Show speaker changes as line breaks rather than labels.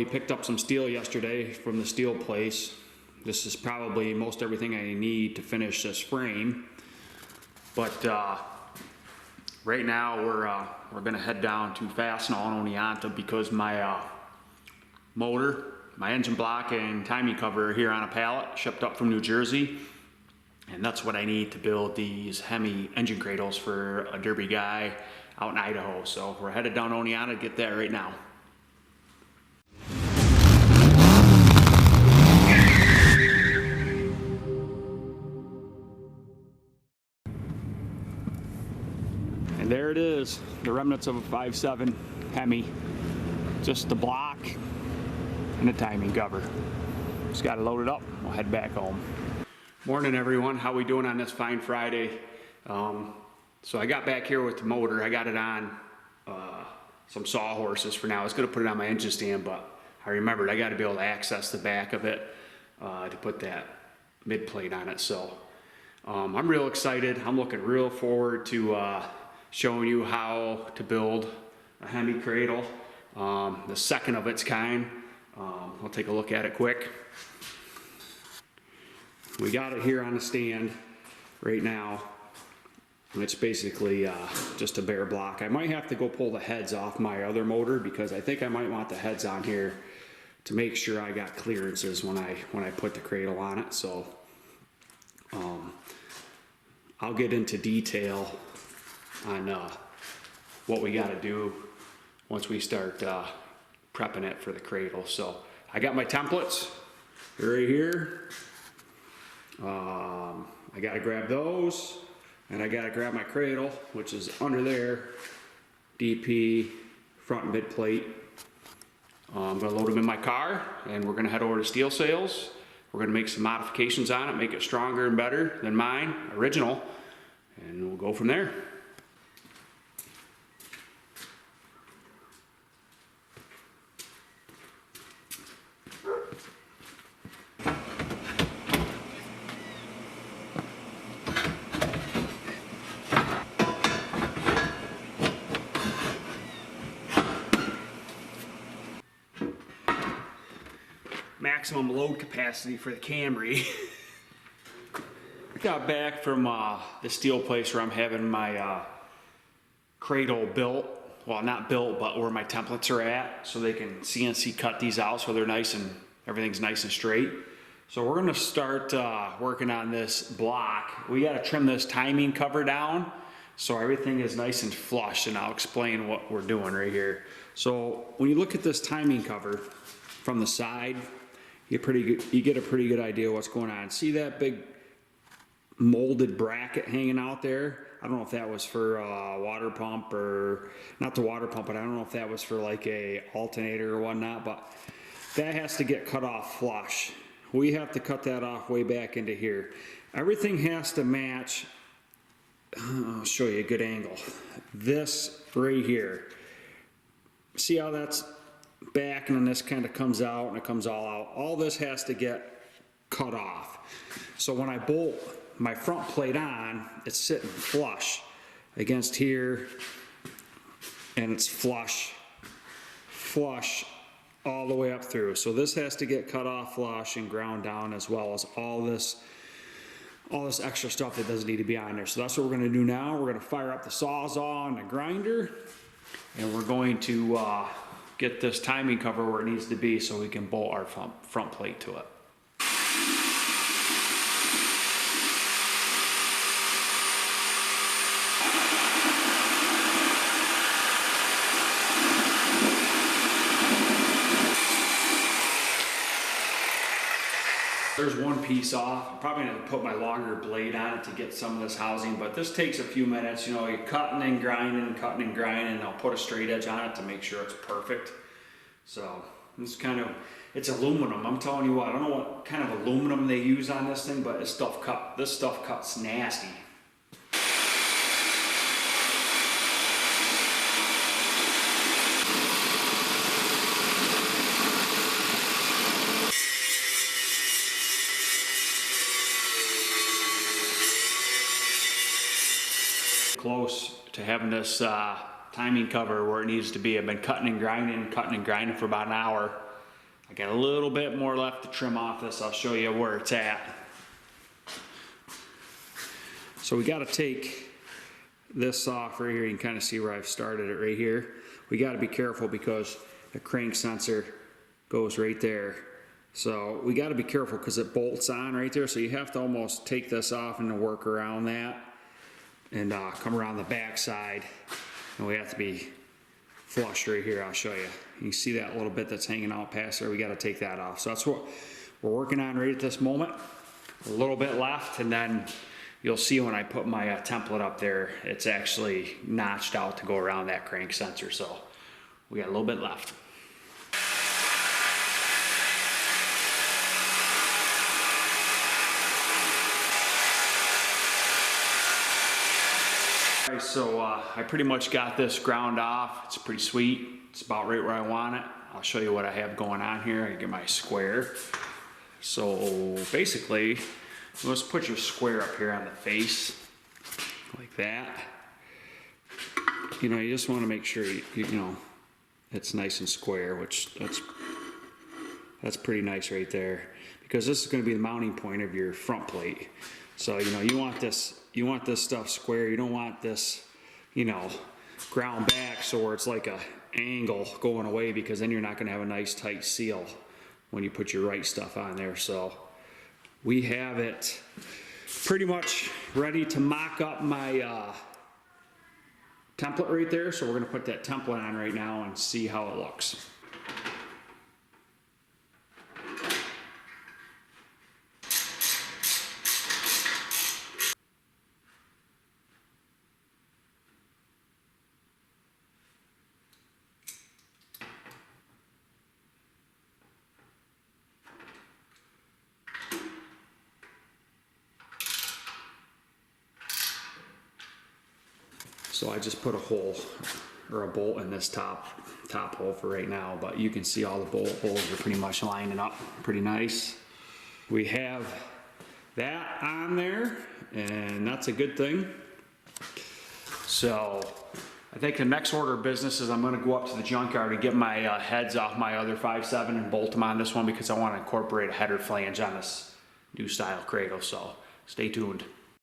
we picked up some steel yesterday from the steel place. This is probably most everything I need to finish this frame. But right now we're gonna head down to Fastenal in Oneonta because my motor, my engine block and timing cover are here on a pallet shipped up from New Jersey. And that's what I need to build these HEMI engine cradles for a derby guy out in Idaho. So we're headed down to Oneonta to get that right now. And there it is, the remnants of a 5.7 HEMI. Just the block and the timing cover. Just got to load it up. We'll head back home. Morning, everyone. How we doing on this fine Friday? So I got back here with the motor. I got it on some sawhorses for now. I was going to put it on my engine stand, but I remembered I got to be able to access the back of it to put that mid plate on it. So I'm real excited. I'm looking real forward to showing you how to build a HEMI cradle, the second of its kind. We'll take a look at it quick. We got it here on the stand right now. It's basically just a bare block. I might have to go pull the heads off my other motor because I think I might want the heads on here to make sure I got clearances when I put the cradle on it. So I'll get into detail on what we got to do once we start prepping it for the cradle. So I got my templates right here. I got to grab those, and I got to grab my cradle, which is under there, DP, front and mid plate. I'm going to load them in my car, and we're going to head over to Steel Sales. We're going to make some modifications on it, make it stronger and better than mine, original, and we'll go from there. Maximum load capacity for the Camry. I got back from the steel place where I'm having my cradle built. Well, not built, but where my templates are at, so they can CNC cut these out so they're nice and everything's nice and straight. So we're gonna start working on this block. We gotta trim this timing cover down so everything is nice and flush, and I'll explain what we're doing right here. So when you look at this timing cover from the side, you get a pretty good idea what's going on. See that big molded bracket hanging out there? I don't know if that was for a water pump, or not the water pump, but I don't know if that was for like a alternator or whatnot, but that has to get cut off flush. We have to cut that off way back into here. Everything has to match. I'll show you a good angle. This right here. See how that's back, and then this kind of comes out and it comes all out. All this has to get cut off. So when I bolt my front plate on, it's sitting flush against here, and it's flush all the way up through. So this has to get cut off flush and ground down, as well as all this extra stuff that doesn't need to be on there. So that's what we're going to do now. We're going to fire up the Sawzall and the grinder, and we're going to get this timing cover where it needs to be so we can bolt our front plate to it. There's one piece off. I'm probably going to put my longer blade on it to get some of this housing, but this takes a few minutes. You know, you're cutting and grinding, and I'll put a straight edge on it to make sure it's perfect. So it's it's aluminum. I'm telling you what, I don't know what kind of aluminum they use on this thing, but this stuff cuts nasty. Close to having this timing cover where it needs to be. I've been cutting and grinding for about an hour. I got a little bit more left to trim off this. I'll show you where it's at. So we got to take this off right here. You can kind of see where I've started it right here. We got to be careful because the crank sensor goes right there. So we got to be careful because it bolts on right there. So you have to almost take this off and work around that and come around the back side. And we have to be flush right here. I'll show you. You can see that little bit that's hanging out past there. We got to take that off. So that's what we're working on right at this moment. A little bit left, and then you'll see when I put my template up there, it's actually notched out to go around that crank sensor. So we got a little bit left. All right, so I pretty much got this ground off. It's pretty sweet. It's about right where I want it. I'll show you what I have going on here. I get my square. So basically, let's put your square up here on the face, like that. You know, you just want to make sure you know it's nice and square, which that's pretty nice right there, because this is going to be the mounting point of your front plate. So you know you want this stuff square. You don't want this, you know, ground back so it's like a angle going away, because then you're not going to have a nice tight seal when you put your right stuff on there. So we have it pretty much ready to mock up my template right there. So we're going to put that template on right now and see how it looks. So I just put a hole or a bolt in this top hole for right now, but you can see all the bolt holes are pretty much lining up pretty nice. We have that on there, and that's a good thing. So I think the next order of business is I'm going to go up to the junkyard and get my heads off my other 5.7 and bolt them on this one, because I want to incorporate a header flange on this new style cradle. So stay tuned.